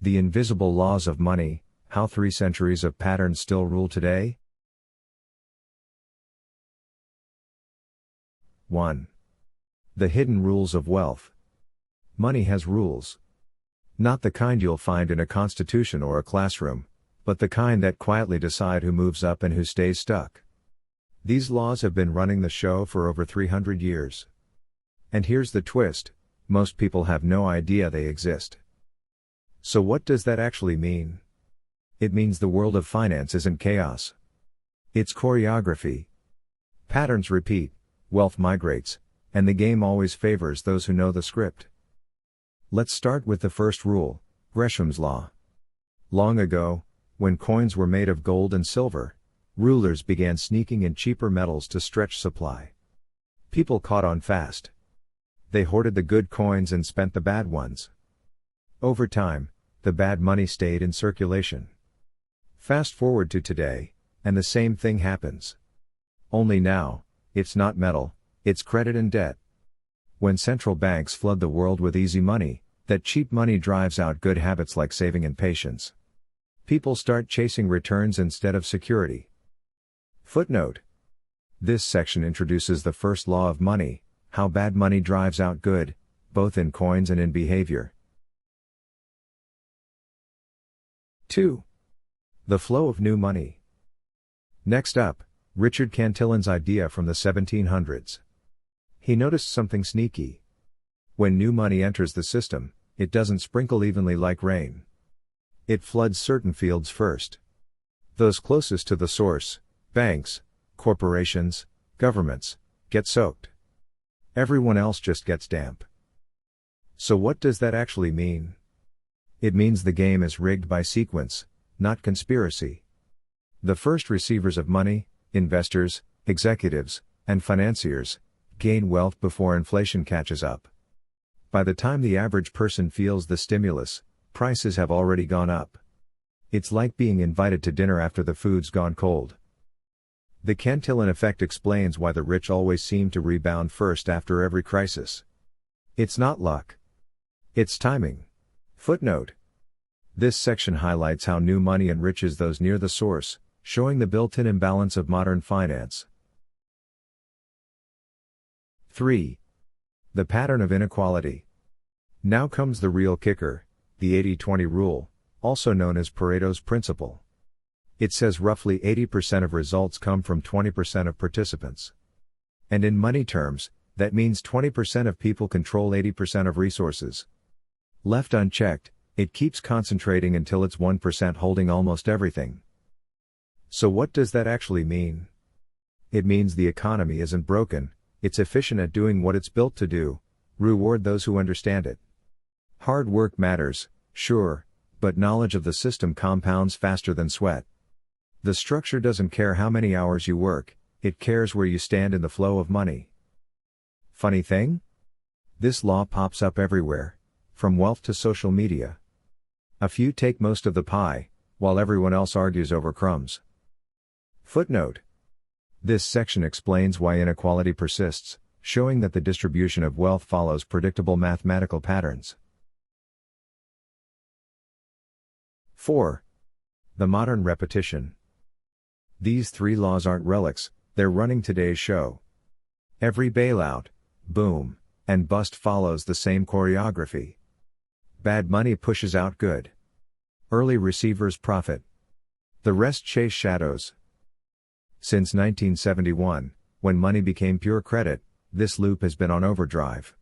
The invisible laws of money, how 3 centuries of patterns still rule today? 1. The hidden rules of wealth. Money has rules. Not the kind you'll find in a constitution or a classroom, but the kind that quietly decide who moves up and who stays stuck. These laws have been running the show for over 300 years. And here's the twist: most people have no idea they exist. So what does that actually mean? It means the world of finance isn't chaos. It's choreography. Patterns repeat, wealth migrates, and the game always favors those who know the script. Let's start with the first rule, Gresham's law. Long ago, when coins were made of gold and silver, rulers began sneaking in cheaper metals to stretch supply. People caught on fast. They hoarded the good coins and spent the bad ones. Over time, the bad money stayed in circulation. Fast forward to today, and the same thing happens. Only now, it's not metal, it's credit and debt. When central banks flood the world with easy money, that cheap money drives out good habits like saving and patience. People start chasing returns instead of security. Footnote. This section introduces the first law of money, how bad money drives out good, both in coins and in behavior. 2. The flow of new money. Next up, Richard Cantillon's idea from the 1700s. He noticed something sneaky. When new money enters the system, it doesn't sprinkle evenly like rain. It floods certain fields first. Those closest to the source, banks, corporations, governments, get soaked. Everyone else just gets damp. So what does that actually mean? It means the game is rigged by sequence, not conspiracy. The first receivers of money, investors, executives, and financiers, gain wealth before inflation catches up. By the time the average person feels the stimulus, prices have already gone up. It's like being invited to dinner after the food's gone cold. The Cantillon Effect explains why the rich always seem to rebound first after every crisis. It's not luck. It's timing. Footnote. This section highlights how new money enriches those near the source, showing the built-in imbalance of modern finance. 3. The pattern of inequality. Now comes the real kicker, the 80-20 rule, also known as Pareto's Principle. It says roughly 80% of results come from 20% of participants. And in money terms, that means 20% of people control 80% of resources. Left unchecked, it keeps concentrating until it's 1% holding almost everything. So what does that actually mean? It means the economy isn't broken, it's efficient at doing what it's built to do: reward those who understand it. Hard work matters, sure, but knowledge of the system compounds faster than sweat. The structure doesn't care how many hours you work, it cares where you stand in the flow of money. Funny thing? This law pops up everywhere, from wealth to social media. A few take most of the pie, while everyone else argues over crumbs. Footnote. This section explains why inequality persists, showing that the distribution of wealth follows predictable mathematical patterns. 4. The modern repetition. These 3 laws aren't relics, they're running today's show. Every bailout, boom, and bust follows the same choreography. Bad money pushes out good. Early receivers profit. The rest chase shadows. Since 1971, when money became pure credit, this loop has been on overdrive.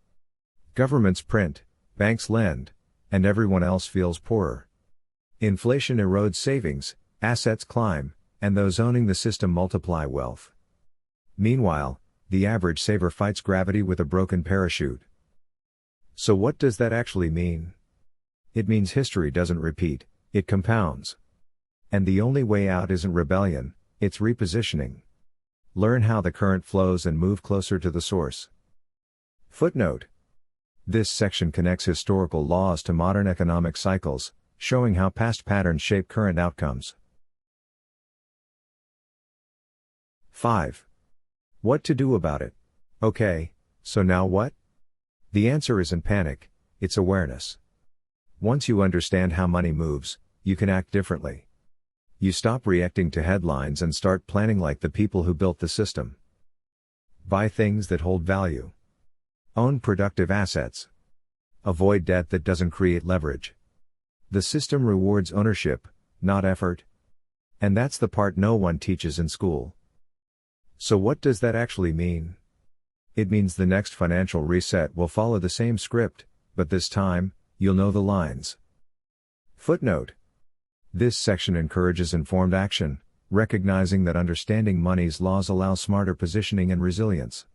Governments print, banks lend, and everyone else feels poorer. Inflation erodes savings, assets climb, and those owning the system multiply wealth. Meanwhile, the average saver fights gravity with a broken parachute. So what does that actually mean? It means history doesn't repeat, it compounds. And the only way out isn't rebellion, it's repositioning. Learn how the current flows and move closer to the source. Footnote. This section connects historical laws to modern economic cycles, showing how past patterns shape current outcomes. 5. What to do about it? Okay, so now what? The answer isn't panic, it's awareness. Once you understand how money moves, you can act differently. You stop reacting to headlines and start planning like the people who built the system. Buy things that hold value. Own productive assets. Avoid debt that doesn't create leverage. The system rewards ownership, not effort. And that's the part no one teaches in school. So what does that actually mean? It means the next financial reset will follow the same script, but this time, you'll know the lines. Footnote. This section encourages informed action, recognizing that understanding money's laws allows smarter positioning and resilience.